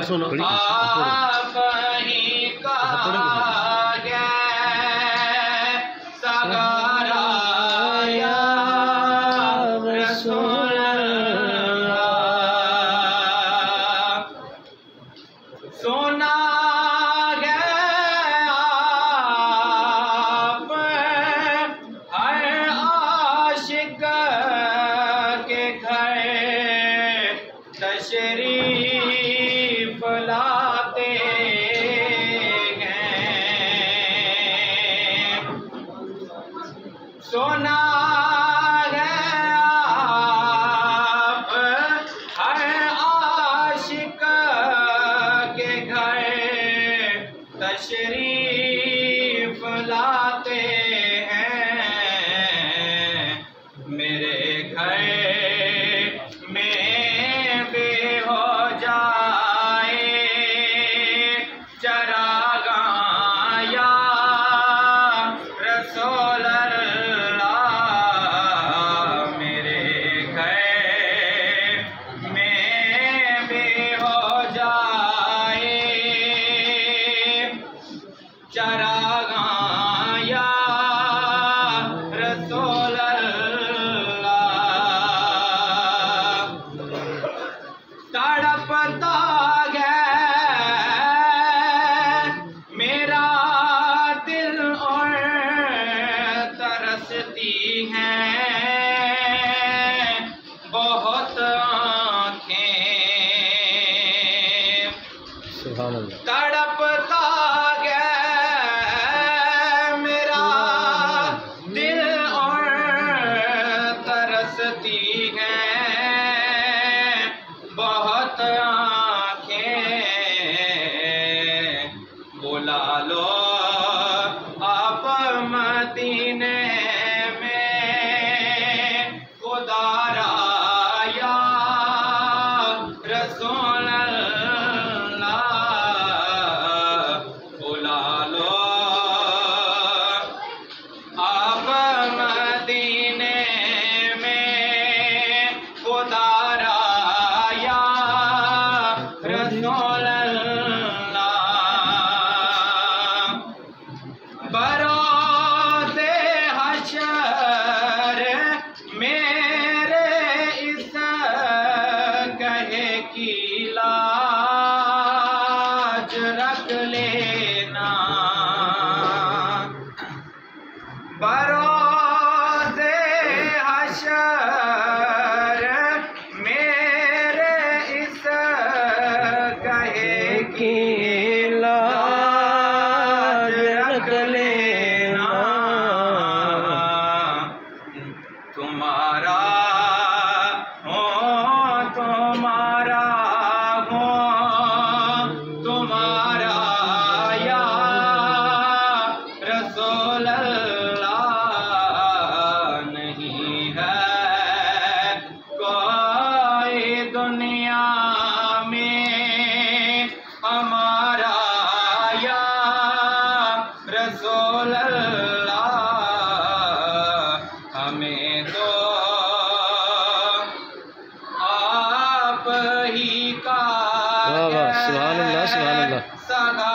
आप ही का सगारा या रसूल अल्लाह। सोना गया आप हर आशिक के घर तशरीफ लाते हैं। सोना गया आप हर आशिक के घर तशरीफ लाते हैं। मेरे घर में भी हो जाए चरागाह या रसूल अल्लाह। मेरे घर में भी हो जाए चरागाह या रसूल अल्लाह। तड़पता है मेरा दिल और तरसती हैं बहुत आँखें। सुभान अल्लाह। तड़पता है मेरा दिल और तरसती हैं बहुत आँखें। बुला लो आप मदीने में खुदारा या रसूल अल्लाह। बुला लो आप मदीने में खुदारा या रसूल अल्लाह। बरोज़े हशर मेरे इस कहे की लाज रख लेना। बरोज़े हशर मेरे इस कहे की लाज रख लेना। तुम्हारा हो तुम्हारा हो तुम्हारा या रसूल अल्लाह। नहीं है कोई दुनिया में हमारा या रसूल अल्लाह। हमें तो आप ही का वाह वाह, सुभान अल्लाह, सुभान अल्लाह। सगा